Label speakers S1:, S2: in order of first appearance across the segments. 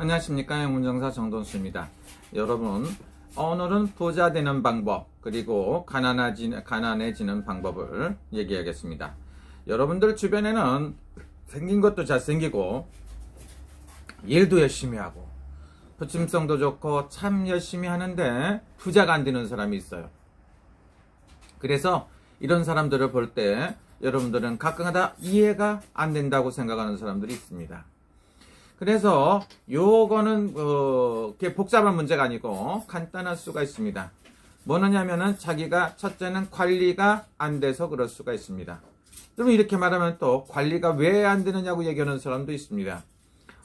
S1: 안녕하십니까. 영문정사 정돈수입니다. 여러분, 오늘은 부자 되는 방법 그리고 가난해지는 방법을 얘기하겠습니다. 여러분들 주변에는 생긴 것도 잘생기고 일도 열심히 하고 부침성도 좋고 참 열심히 하는데 부자가 안 되는 사람이 있어요. 그래서 이런 사람들을 볼 때 여러분들은 가끔가다 이해가 안 된다고 생각하는 사람들이 있습니다. 그래서 요거는 그게 복잡한 문제가 아니고 간단할 수가 있습니다. 뭐냐면은 자기가 첫째는 관리가 안 돼서 그럴 수가 있습니다. 그럼 이렇게 말하면 또 관리가 왜 안 되느냐고 얘기하는 사람도 있습니다.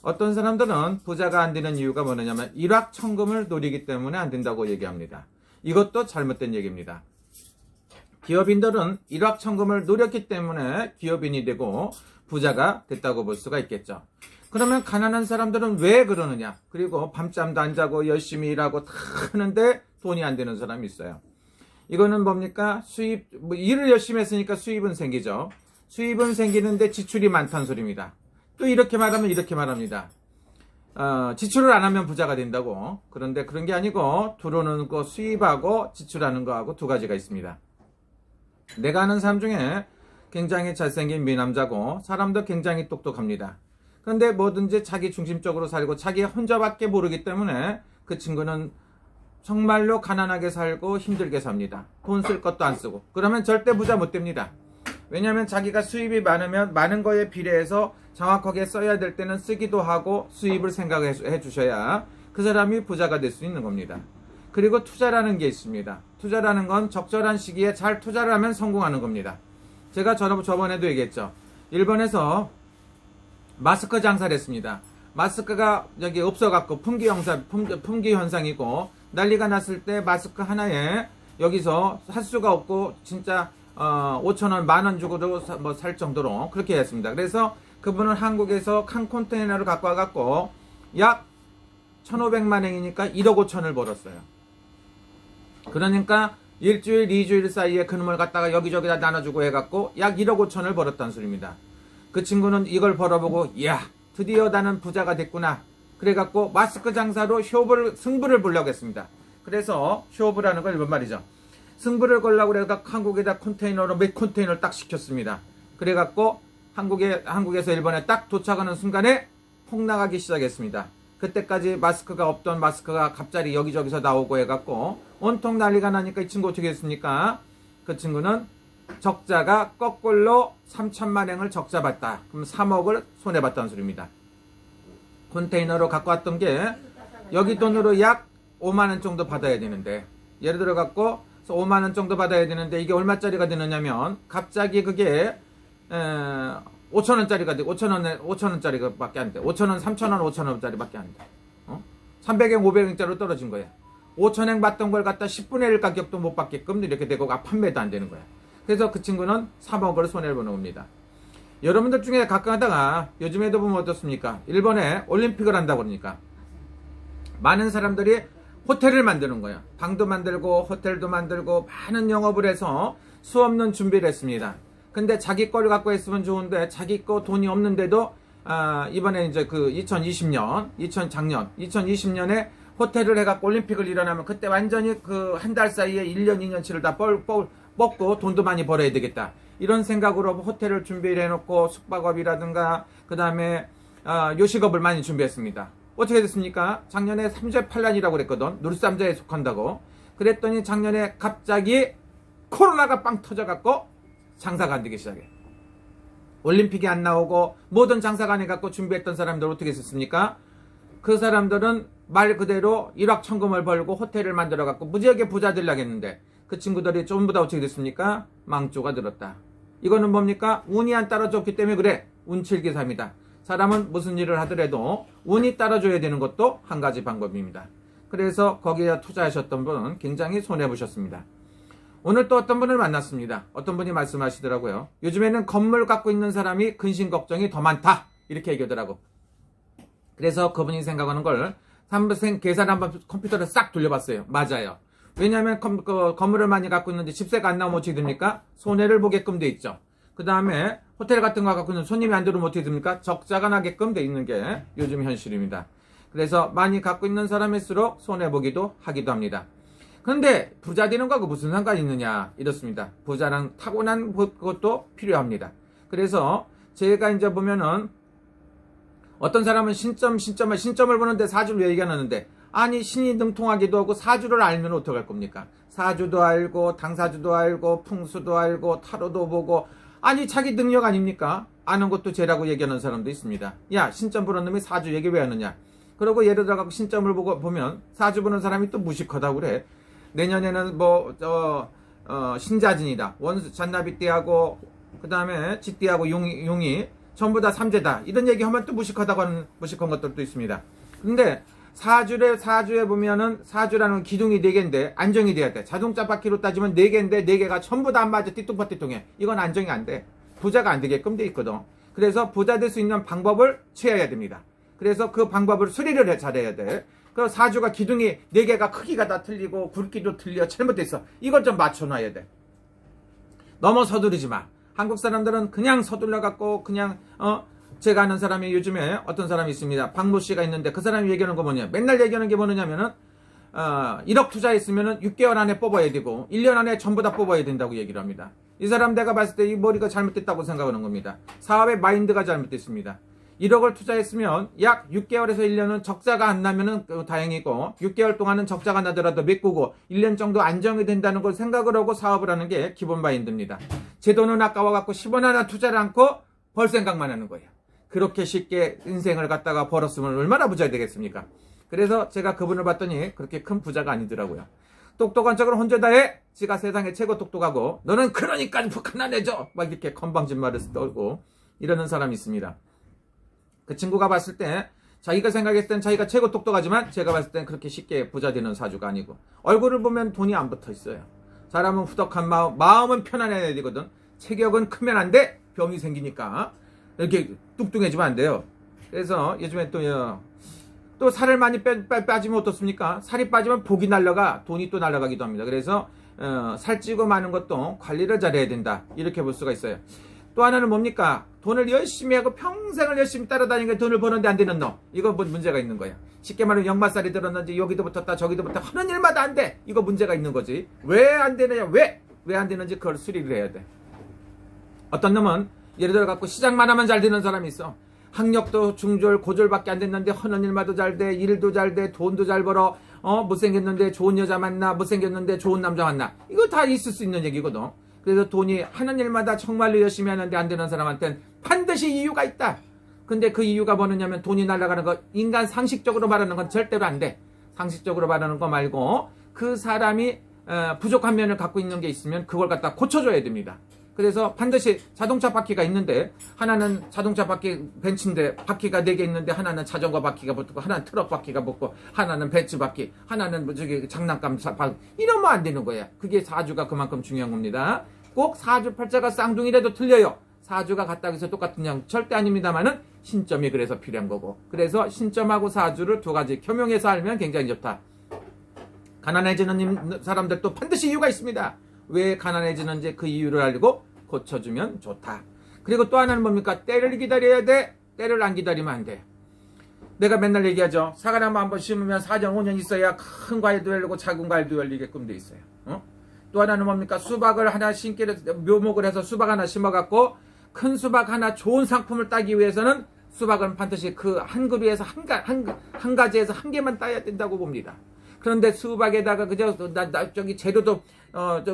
S1: 어떤 사람들은 부자가 안 되는 이유가 뭐냐면 일확천금을 노리기 때문에 안 된다고 얘기합니다. 이것도 잘못된 얘기입니다. 기업인들은 일확천금을 노렸기 때문에 기업인이 되고 부자가 됐다고 볼 수가 있겠죠. 그러면 가난한 사람들은 왜 그러느냐? 그리고 밤잠도 안 자고 열심히 일하고 다 하는데 돈이 안 되는 사람이 있어요. 이거는 뭡니까? 일을 열심히 했으니까 수입은 생기죠. 수입은 생기는데 지출이 많다는 소리입니다. 또 이렇게 말하면 이렇게 말합니다. 지출을 안 하면 부자가 된다고. 그런데 그런 게 아니고 들어오는 거 수입하고 지출하는 거하고 두 가지가 있습니다. 내가 아는 사람 중에 굉장히 잘생긴 미남자고 사람도 굉장히 똑똑합니다. 그런데 뭐든지 자기 중심적으로 살고 자기 혼자밖에 모르기 때문에 그 친구는 정말로 가난하게 살고 힘들게 삽니다. 돈 쓸 것도 안 쓰고. 그러면 절대 부자 못 됩니다. 왜냐하면 자기가 수입이 많으면 많은 거에 비례해서 정확하게 써야 될 때는 쓰기도 하고 수입을 생각해 주셔야 그 사람이 부자가 될 수 있는 겁니다. 그리고 투자라는 게 있습니다. 투자라는 건 적절한 시기에 잘 투자를 하면 성공하는 겁니다. 제가 저번에도 얘기했죠. 일본에서 마스크 장사를 했습니다. 마스크가 여기 없어갖고 품귀 현상이고 난리가 났을 때 마스크 하나에 여기서 살 수가 없고 진짜 5,000원, 10,000원 주고도 살 정도로 그렇게 했습니다. 그래서 그분은 한국에서 한 컨테이너를 갖고 와갖고 약 1,500만 원이니까 1억 5천을 벌었어요. 그러니까 일주일, 2주일 사이에 그놈을 갖다가 여기저기다 나눠주고 해갖고 약 1억 5천을 벌었다는 소리입니다. 그 친구는 이걸 벌어보고 이야 드디어 나는 부자가 됐구나. 그래갖고 마스크 장사로 승부를 보려고 했습니다. 그래서 쇼부라는 건 일본 말이죠. 승부를 걸려고 그래서 한국에다 컨테이너로 몇 컨테이너를 딱 시켰습니다. 그래갖고 한국에서 일본에 딱 도착하는 순간에 폭락하기 시작했습니다. 그때까지 마스크가 없던 마스크가 갑자기 여기저기서 나오고 해갖고 온통 난리가 나니까 이 친구 어떻게 했습니까? 그 친구는 적자가 거꾸로 3천만 원을 적자 봤다. 그럼 3억을 손해봤다는 소리입니다. 컨테이너로 갖고 왔던 게 여기 돈으로 약 5만 원 정도 받아야 되는데 예를 들어 갖고 5만 원 정도 받아야 되는데 이게 얼마짜리가 되느냐면 갑자기 그게 5천 원짜리가 돼. 5천 원짜리가 밖에 안 돼. 5천 원, 3천 원, 5천 원짜리 밖에 안 돼. 300엔, 500엔짜리로 떨어진 거야. 5천엔 받던 걸 갖다 10분의 1 가격도 못 받게끔 이렇게 되고 판매도 안 되는 거야. 그래서 그 친구는 3억을 손해를 보는 겁니다. 여러분들 중에 가끔 하다가 요즘에도 보면 어떻습니까? 일본에 올림픽을 한다고 그러니까 많은 사람들이 호텔을 만드는 거예요. 방도 만들고 호텔도 만들고 많은 영업을 해서 수없는 준비를 했습니다. 근데 자기 거를 갖고 있으면 좋은데 자기 거 돈이 없는데도 이번에 이제 그 2020년에 호텔을 해갖고 올림픽을 일어나면 그때 완전히 그 한 달 사이에 1년, 2년치를 다 뻗고 돈도 많이 벌어야 되겠다. 이런 생각으로 호텔을 준비를 해놓고 숙박업이라든가 그 다음에 요식업을 많이 준비했습니다. 어떻게 됐습니까? 작년에 삼재팔란이라고 그랬거든. 눌삼재에 속한다고. 그랬더니 작년에 갑자기 코로나가 빵 터져갖고 장사가 안 되기 시작해. 올림픽이 안 나오고 모든 장사가 안 해갖고 준비했던 사람들 어떻게 했습니까? 그 사람들은 말 그대로 일확천금을 벌고 호텔을 만들어갖고 무지하게 부자 되려고 했는데 그 친구들이 전부 다 어떻게 됐습니까? 망조가 들었다. 이거는 뭡니까? 운이 안 따라줬기 때문에 그래. 운칠기삼이다. 사람은 무슨 일을 하더라도 운이 따라줘야 되는 것도 한 가지 방법입니다. 그래서 거기에 투자하셨던 분은 굉장히 손해보셨습니다. 오늘 또 어떤 분을 만났습니다. 어떤 분이 말씀하시더라고요. 요즘에는 건물 갖고 있는 사람이 근심 걱정이 더 많다. 이렇게 얘기하더라고. 그래서 그분이 생각하는 걸 계산 한번 컴퓨터를 싹 돌려봤어요. 맞아요. 왜냐하면 건물을 많이 갖고 있는데 집세가 안 나오면 어떻게 됩니까? 손해를 보게끔 돼 있죠. 그 다음에 호텔 같은 거 갖고 있는 손님이 안 들어오면 어떻게 됩니까? 적자가 나게끔 돼 있는 게 요즘 현실입니다. 그래서 많이 갖고 있는 사람일수록 손해보기도 하기도 합니다. 그런데 부자 되는 거하고 무슨 상관이 있느냐 이렇습니다. 부자랑 타고난 것도 필요합니다. 그래서 제가 이제 보면은 어떤 사람은 신점을 보는데 사주를 왜 얘기하는데, 아니 신이 능통하기도 하고 사주를 알면 어떡할 겁니까? 사주도 알고 당사주도 알고 풍수도 알고 타로도 보고, 아니 자기 능력 아닙니까? 아는 것도 죄라고 얘기하는 사람도 있습니다. 야, 신점 보는 놈이 사주 얘기 왜 하느냐? 그러고 예를 들어 신점을 보면 사주 보는 사람이 또 무식하다고 그래. 내년에는 신자진이다, 원수 잔나비띠하고 그 다음에 쥐띠하고 용이 전부 다 삼재다, 이런 얘기하면 또 무식하다고 하는 무식한 것들도 있습니다. 근데 사주에 보면은 사주라는 기둥이 4개인데 안정이 돼야 돼. 자동차 바퀴로 따지면 4개인데 4개가 전부 다 안 맞아 띠뚱파띠뚱해. 이건 안정이 안 돼. 부자가 안 되게끔 돼 있거든. 그래서 부자 될 수 있는 방법을 취해야 됩니다. 그래서 그 방법을 수리를 잘해야 돼. 그 사주가 기둥이 4개가 크기가 다 틀리고 굵기도 틀려 잘못됐어. 이걸 좀 맞춰놔야 돼. 너무 서두르지 마. 한국 사람들은 그냥 서둘러 갖고 그냥 제가 아는 사람이 요즘에 어떤 사람이 있습니다. 박모 씨가 있는데 그 사람이 얘기하는 거 뭐냐, 맨날 얘기하는 게 뭐냐면은 1억 투자했으면은 6개월 안에 뽑아야 되고 1년 안에 전부 다 뽑아야 된다고 얘기를 합니다. 이 사람 내가 봤을 때 이 머리가 잘못됐다고 생각하는 겁니다. 사업의 마인드가 잘못됐습니다. 1억을 투자했으면 약 6개월에서 1년은 적자가 안 나면은 다행이고, 6개월 동안은 적자가 나더라도 메꾸고 1년 정도 안정이 된다는 걸 생각을 하고 사업을 하는 게 기본 마인드입니다. 제 돈은 아까워갖고 10원 하나 투자를 않고 벌 생각만 하는 거예요. 그렇게 쉽게 인생을 갖다가 벌었으면 얼마나 부자 되겠습니까? 그래서 제가 그분을 봤더니 그렇게 큰 부자가 아니더라고요. 똑똑한 척을 혼자 다 해. 지가 세상에 최고 똑똑하고, 너는 그러니까 북한 안 해줘, 막 이렇게 건방진말을 떨고 이러는 사람이 있습니다. 그 친구가 봤을 때 자기가 생각했을 땐 자기가 최고 똑똑하지만 제가 봤을 땐 그렇게 쉽게 부자 되는 사주가 아니고, 얼굴을 보면 돈이 안 붙어 있어요. 사람은 후덕한 마음은 편안해야 되거든. 체격은 크면 안 돼. 병이 생기니까 이렇게 뚱뚱해지면 안 돼요. 그래서 요즘에 또 살을 많이 빠지면 어떻습니까? 살이 빠지면 복이 날라가, 돈이 또 날아가기도 합니다. 그래서 살찌고 마는 것도 관리를 잘해야 된다, 이렇게 볼 수가 있어요. 또 하나는 뭡니까? 돈을 열심히 하고 평생을 열심히 따라다니는 돈을 버는데 안 되는 놈, 이거 문제가 있는 거야. 쉽게 말하면 역마살이 들었는지 여기도 붙었다 저기도 붙었다 하는 일마다 안 돼. 이거 문제가 있는 거지. 왜 안 되느냐, 왜 안 되는지 그걸 수리를 해야 돼. 어떤 놈은 예를 들어 갖고 시장만 하면 잘 되는 사람이 있어. 학력도 중졸 고졸밖에 안 됐는데 하는 일마도 잘 돼, 일도 잘 돼, 돈도 잘 벌어. 못생겼는데 좋은 여자 만나, 못생겼는데 좋은 남자 만나. 이거 다 있을 수 있는 얘기거든. 그래서 돈이 하는 일마다 정말로 열심히 하는데 안 되는 사람한테는 반드시 이유가 있다. 근데 그 이유가 뭐냐면 돈이 날아가는 거, 인간 상식적으로 말하는 건 절대로 안 돼. 상식적으로 말하는 거 말고 그 사람이 부족한 면을 갖고 있는 게 있으면 그걸 갖다 고쳐줘야 됩니다. 그래서 반드시 자동차 바퀴가 있는데, 하나는 자동차 바퀴 벤츠인데 바퀴가 4개 있는데 하나는 자전거 바퀴가 붙고, 하나는 트럭 바퀴가 붙고, 하나는 벤츠 바퀴, 하나는 장난감 바퀴, 이러면 안 되는 거야. 그게 사주가 그만큼 중요한 겁니다. 꼭 사주 팔자가 쌍둥이라도 틀려요. 사주가 같다고 해서 똑같은 양 절대 아닙니다만은 신점이 그래서 필요한 거고, 그래서 신점하고 사주를 2가지 겸용해서 알면 굉장히 좋다. 가난해지는 사람들도 반드시 이유가 있습니다. 왜 가난해지는지 그 이유를 알고 고쳐주면 좋다. 그리고 또 하나는 뭡니까? 때를 기다려야 돼. 때를 안 기다리면 안 돼. 내가 맨날 얘기하죠. 사과나무 한번 심으면 4년 5년 있어야 큰 과일도 열리고 작은 과일도 열리게끔 돼 있어요. 또 하나는 뭡니까? 수박을 하나 묘목을 해서 수박 하나 심어갖고 큰 수박 하나 좋은 상품을 따기 위해서는 수박은 반드시 그 한 그루에서 한 가지에서 한 개만 따야 된다고 봅니다. 그런데 수박에다가 그저 저기 재료도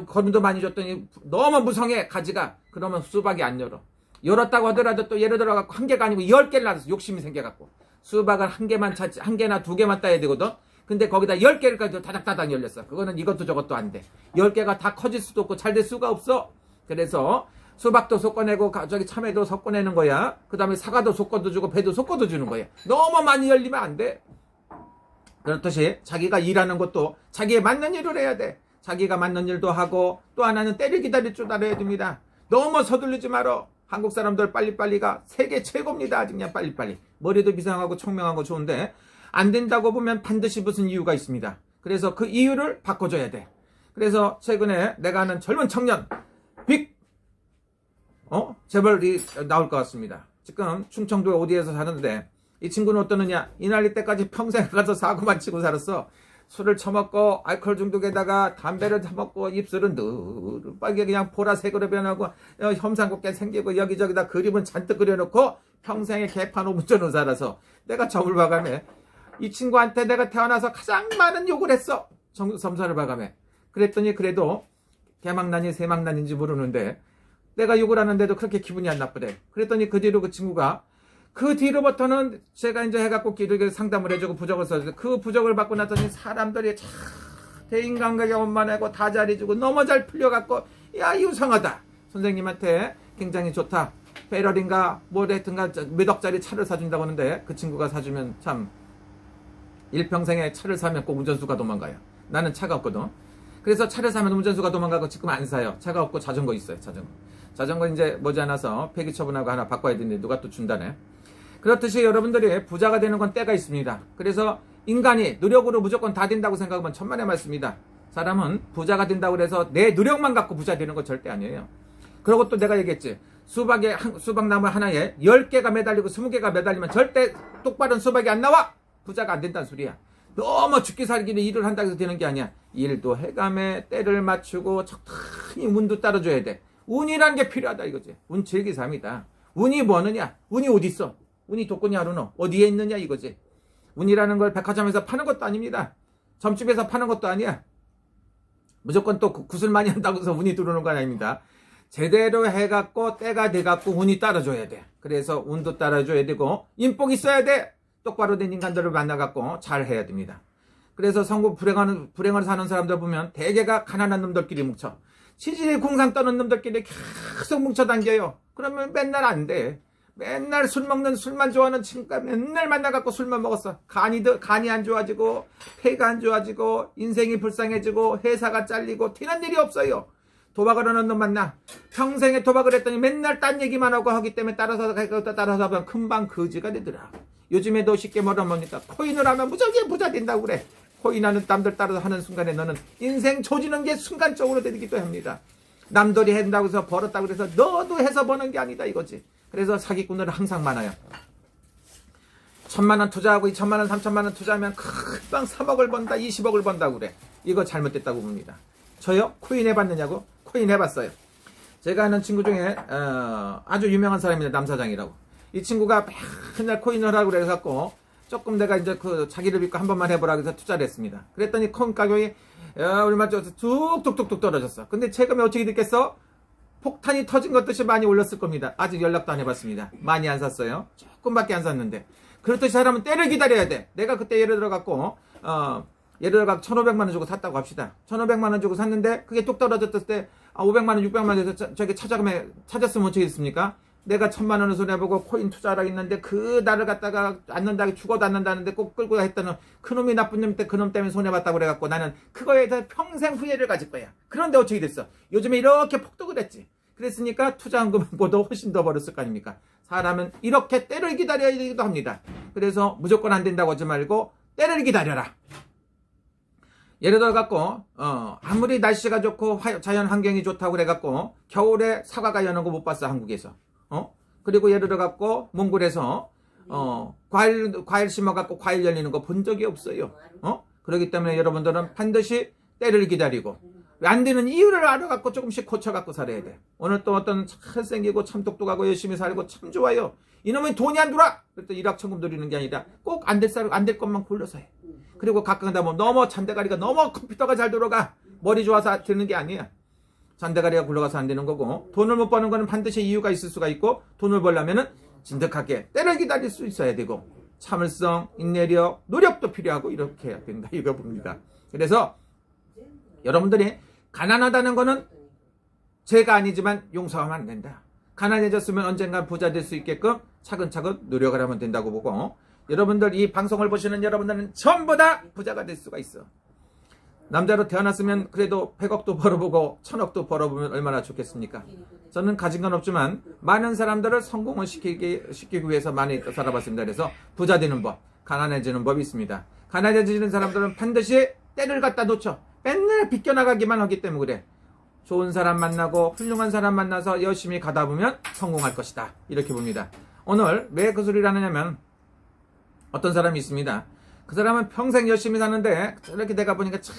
S1: 거름도 많이 줬더니 너무 무성해 가지가. 그러면 수박이 안 열어. 열었다고 하더라도 또 예를 들어 갖고 1개가 아니고 10개를 놔서 욕심이 생겨 갖고 수박을 한 개나 2개만 따야 되거든. 근데 거기다 10개를 다닥다닥 열렸어. 그거는 이것도 저것도 안 돼. 10개가 다 커질 수도 없고 잘 될 수가 없어. 그래서 수박도 섞어내고 저기 참외도 섞어내는 거야. 그 다음에 사과도 섞어도 주고 배도 섞어도 주는 거야. 너무 많이 열리면 안 돼. 그렇듯이 자기가 일하는 것도 자기에 맞는 일을 해야 돼. 자기가 맞는 일도 하고, 또 하나는 때를 기다릴 줄 알아야 됩니다. 너무 서둘르지 말어. 한국 사람들 빨리빨리가 세계 최고입니다. 아주 그냥 빨리빨리. 머리도 비상하고 총명하고 좋은데 안 된다고 보면 반드시 무슨 이유가 있습니다. 그래서 그 이유를 바꿔줘야 돼. 그래서 최근에 내가 아는 젊은 청년 재벌이 나올 것 같습니다. 지금 충청도에 어디에서 사는데 이 친구는 어떠느냐? 이 나이 때까지 평생 가서 사고만 치고 살았어. 술을 처먹고 알코올 중독에다가 담배를 처먹고 입술은 빨개 그냥 보라색으로 변하고 혐상궂게 생기고 여기저기다 그림은 잔뜩 그려놓고 평생에 개판 운전을 살아서 내가 점을 봐가며 이 친구한테 내가 태어나서 가장 많은 욕을 했어. 점사를 봐가며. 그랬더니 그래도 개망난이 새망난인지 모르는데 내가 욕을 하는데도 그렇게 기분이 안 나쁘대. 그랬더니 그 뒤로 그 친구가 그 뒤로부터는 제가 이제 해갖고 길게 상담을 해주고 부적을 써주고 그 부적을 받고 나더니 사람들이 참 대인관계가 원만하고 다 잘해주고 너무 잘 풀려갖고 야 이상하다. 선생님한테 굉장히 좋다. 페럴인가 뭐랬든가 몇 억짜리 차를 사준다고 하는데 그 친구가 사주면 참 일평생에 차를 사면 꼭 운전수가 도망가요. 나는 차가 없거든. 그래서 차를 사면 운전수가 도망가고 지금 안 사요. 차가 없고 자전거 있어요. 자전거 이제 머지않아서 폐기 처분하고 하나 바꿔야 되는데 누가 또 준다네. 그렇듯이 여러분들이 부자가 되는 건 때가 있습니다. 그래서 인간이 노력으로 무조건 다 된다고 생각하면 천만의 말씀이다. 사람은 부자가 된다고 해서 내 노력만 갖고 부자 되는 건 절대 아니에요. 그리고 또 내가 얘기했지. 수박나무 하나에 10개가 매달리고 20개가 매달리면 절대 똑바른 수박이 안 나와. 부자가 안 된다는 소리야. 너무 죽기 살기는 일을 한다고 해서 되는 게 아니야. 일도 해감에 때를 맞추고 적당히 운도 따라줘야 돼. 운이라는 게 필요하다 이거지. 운 질기삼이다. 운이 뭐느냐? 운이 어디 있어? 운이 독거니 하루노 어디에 있느냐 이거지. 운이라는 걸 백화점에서 파는 것도 아닙니다. 점집에서 파는 것도 아니야. 무조건 또 구슬 많이 한다고 해서 운이 들어오는 건 아닙니다. 제대로 해갖고 때가 돼갖고 운이 따라줘야 돼. 그래서 운도 따라줘야 되고 인복이 있어야 돼. 똑바로 된 인간들을 만나갖고 잘 해야 됩니다. 그래서 성공 불행을 사는 사람들 보면 대개가 가난한 놈들끼리 뭉쳐. 치질이 공상 떠는 놈들끼리 계속 뭉쳐당겨요. 그러면 맨날 안 돼. 맨날 술 먹는 술만 좋아하는 친구가 맨날 만나갖고 술만 먹었어. 간이 안 좋아지고 폐가 안 좋아지고 인생이 불쌍해지고 회사가 잘리고 튀는 일이 없어요. 도박을 하는 놈 만나. 평생에 도박을 했더니 맨날 딴 얘기만 하고 하기 때문에 따라서 하면 금방 거지가 되더라. 요즘에도 쉽게 말하면 코인을 하면 무조건 부자 된다고 그래. 코인하는 남들 따라서 하는 순간에 너는 인생 조지는 게 순간적으로 되기도 합니다. 남들이 한다고 해서 벌었다고 해서 너도 해서 버는 게 아니다 이거지. 그래서 사기꾼들은 항상 많아요. 1,000만원 투자하고 2,000만원 3,000만원 투자하면 금방 3억을 번다 20억을 번다고 그래. 이거 잘못됐다고 봅니다. 저요? 코인 해봤느냐고? 코인 해봤어요. 제가 아는 친구 중에 아주 유명한 사람입니다. 남사장이라고. 이 친구가 맨날 코인을 하고 그래갖고 조금 내가 이제 그 자기를 믿고 한 번만 해보라 그래서 투자를 했습니다. 그랬더니 코인 가격이 얼마 전에 뚝뚝뚝뚝 떨어졌어. 근데 최근에 어떻게 됐겠어? 폭탄이 터진 것 듯이 많이 올랐을 겁니다. 아직 연락도 안 해봤습니다. 많이 안 샀어요. 조금밖에 안 샀는데. 그렇듯이 사람은 때를 기다려야 돼. 내가 그때 예를 들어 갖고 예를 들어 1,500만원 주고 샀다고 합시다. 1,500만원 주고 샀는데 그게 뚝 떨어졌을 때 500만원 600만원 저기 찾았으면 어떻게 됐습니까? 내가 1,000만원을 손해보고 코인 투자를 했는데 그 날을 갖다가 앉는다 죽어도 앉는다는데 꼭 끌고 했다는 그놈이 나쁜 놈 때 그놈 때문에 손해봤다고 그래갖고 나는 그거에 대해서 평생 후회를 가질 거야. 그런데 어떻게 됐어? 요즘에 이렇게 폭등을 했지. 그랬으니까 투자한 것보다 훨씬 더 벌었을 거 아닙니까? 사람은 이렇게 때를 기다려야 되기도 합니다. 그래서 무조건 안 된다고 하지 말고 때를 기다려라. 예를 들어 갖고 아무리 날씨가 좋고 자연 환경이 좋다고 그래갖고 겨울에 사과가 여는 거 못 봤어 한국에서. 그리고 예를 들어 갖고 몽골에서 과일 심어 갖고 과일 열리는 거 본 적이 없어요. 그렇기 때문에 여러분들은 반드시 때를 기다리고 안 되는 이유를 알아갖고 조금씩 고쳐갖고 살아야 돼. 오늘 또 어떤 잘생기고 참 똑똑하고 열심히 살고 참 좋아요. 이놈이 돈이 안 들어와. 그래도 일확천금 노리는 게 아니라 꼭 안 될 것만 골라서 해. 그리고 가끔 가다 보면 너무 잔대가리가 너무 컴퓨터가 잘 돌아가. 머리 좋아서 되는 게 아니야. 잔대가리가 굴러가서 안 되는 거고 돈을 못 버는 거는 반드시 이유가 있을 수가 있고 돈을 벌려면은 진득하게 때를 기다릴 수 있어야 되고 참을성, 인내력, 노력도 필요하고 이렇게 해야 된다 이거 봅니다. 그래서 여러분들이 가난하다는 거는 죄가 아니지만 용서하면 안 된다. 가난해졌으면 언젠가 부자 될 수 있게끔 차근차근 노력을 하면 된다고 보고 여러분들 이 방송을 보시는 여러분들은 전부 다 부자가 될 수가 있어. 남자로 태어났으면 그래도 100억도 벌어보고 1000억도 벌어보면 얼마나 좋겠습니까? 저는 가진 건 없지만 많은 사람들을 성공을 시키기 위해서 많이 살아봤습니다. 그래서 부자 되는 법, 가난해지는 법이 있습니다. 가난해지는 사람들은 반드시 때를 갖다 놓쳐. 맨날 비껴나가기만 하기 때문에 그래. 좋은 사람 만나고 훌륭한 사람 만나서 열심히 가다 보면 성공할 것이다. 이렇게 봅니다. 오늘 왜 그 소리를 하느냐면 어떤 사람이 있습니다. 그 사람은 평생 열심히 사는데 저렇게 내가 보니까 참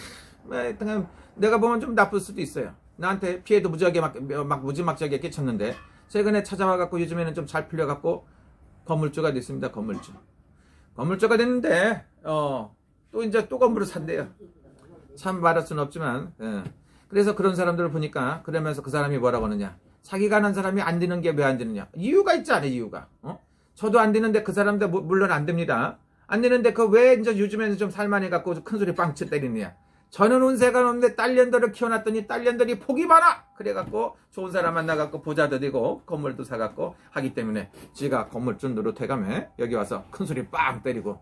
S1: 내가 보면 좀 나쁠 수도 있어요. 나한테 피해도 무지하게 막 무지막지하게 끼쳤는데 최근에 찾아와갖고 요즘에는 좀 잘 풀려갖고 건물주가 됐습니다. 건물주가 됐는데 또 이제 또 건물을 산대요. 참 말할 수는 없지만 그래서 그런 사람들을 보니까 그러면서 그 사람이 뭐라고 하느냐, 자기가 하는 사람이 안 되는 게 왜 안 되느냐, 이유가 있지 않아요. 이유가 저도 안 되는데 그 사람도 물론 안 됩니다. 안 되는데 그 왜 이제 요즘에는 좀 살만해 갖고 큰 소리 빵치 때리느냐. 저는 운세가 없는데 딸년들을 키워놨더니 딸년들이 복이 많아. 그래갖고 좋은 사람 만나갖고 부자도 되고 건물도 사갖고 하기 때문에 지가 건물주 노릇해가며 여기 와서 큰 소리 빵 때리고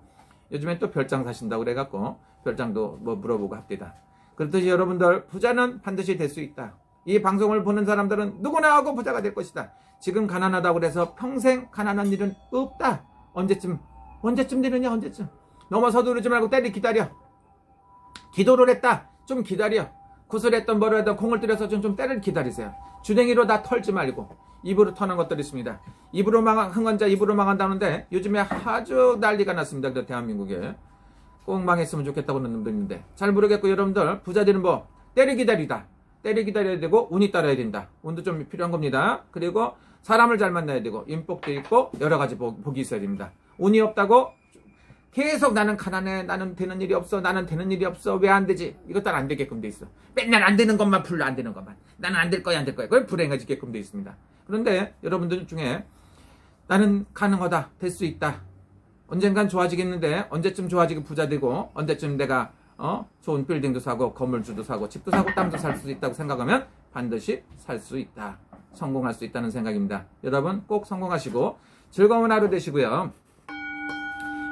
S1: 요즘엔 또 별장 사신다고 그래갖고 별장도 뭐 물어보고 합니다. 그렇듯이 여러분들 부자는 반드시 될 수 있다. 이 방송을 보는 사람들은 누구나 하고 부자가 될 것이다. 지금 가난하다고 그래서 평생 가난한 일은 없다. 언제쯤 되느냐, 언제쯤. 너무 서두르지 말고 때리 기다려. 기도를 했다. 좀 기다려. 구슬했던 뭐를 했던 공을 들여서 좀 때를 기다리세요. 주댕이로 다 털지 말고 입으로 터는 것들이 있습니다. 입으로 망한 흥한자 입으로 망한다는데 요즘에 아주 난리가 났습니다. 그 대한민국에 꼭 망했으면 좋겠다고 하는 놈도 있는데 잘 모르겠고 여러분들 부자들은 뭐 때를 기다리다. 때를 기다려야 되고 운이 따라야 된다. 운도 좀 필요한 겁니다. 그리고 사람을 잘 만나야 되고 인복도 있고 여러 가지 복이 있어야 됩니다. 운이 없다고 계속 나는 가난해, 나는 되는 일이 없어, 나는 되는 일이 없어, 왜 안 되지? 이것도 안 되게끔 돼 있어. 맨날 안 되는 것만 불러, 안 되는 것만. 나는 안 될 거야, 안 될 거야. 그걸 불행해지게끔 돼 있습니다. 그런데 여러분들 중에 나는 가능하다, 될 수 있다. 언젠간 좋아지겠는데 언제쯤 좋아지고 부자 되고 언제쯤 내가 좋은 빌딩도 사고 건물주도 사고 집도 사고 땅도 살 수 있다고 생각하면 반드시 살 수 있다. 성공할 수 있다는 생각입니다. 여러분 꼭 성공하시고 즐거운 하루 되시고요.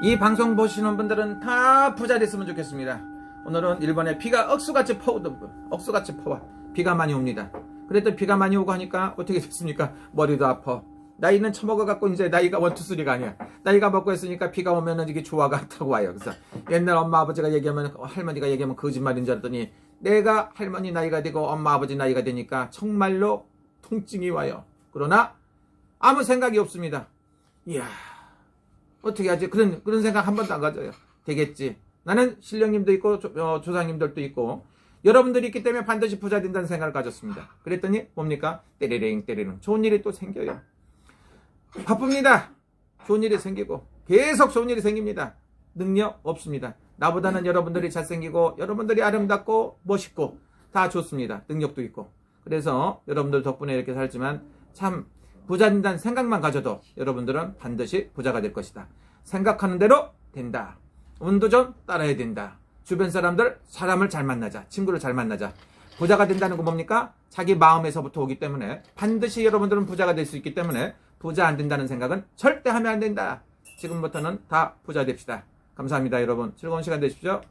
S1: 이 방송 보시는 분들은 다 부자 됐으면 좋겠습니다. 오늘은 일본에 비가 억수같이 퍼와. 비가 많이 옵니다. 그래도 비가 많이 오고 하니까 어떻게 됐습니까? 머리도 아파. 나이는 처먹어갖고 이제 나이가 1, 2, 3가 아니야. 나이가 먹고 했으니까 비가 오면은 이게 조화가 타고 와요. 그래서 옛날 엄마 아버지가 얘기하면 할머니가 얘기하면 거짓말인 줄 알았더니 내가 할머니 나이가 되고 엄마 아버지 나이가 되니까 정말로 통증이 와요. 그러나 아무 생각이 없습니다. 이야 어떻게 하지? 그런 생각 한 번도 안 가져요. 되겠지. 나는 신령님도 있고 조상님들도 있고 여러분들이 있기 때문에 반드시 부자 된다는 생각을 가졌습니다. 그랬더니 뭡니까? 때리랭 좋은 일이 또 생겨요. 바쁩니다. 좋은 일이 생기고 계속 좋은 일이 생깁니다. 능력 없습니다. 나보다는 여러분들이 잘생기고 여러분들이 아름답고 멋있고 다 좋습니다. 능력도 있고. 그래서 여러분들 덕분에 이렇게 살지만 참 부자 된다는 생각만 가져도 여러분들은 반드시 부자가 될 것이다. 생각하는 대로 된다. 운도 좀 따라야 된다. 주변 사람을 잘 만나자. 친구를 잘 만나자. 부자가 된다는 건 뭡니까? 자기 마음에서부터 오기 때문에 반드시 여러분들은 부자가 될 수 있기 때문에 부자 안 된다는 생각은 절대 하면 안 된다. 지금부터는 다 부자 됩시다. 감사합니다, 여러분. 즐거운 시간 되십시오.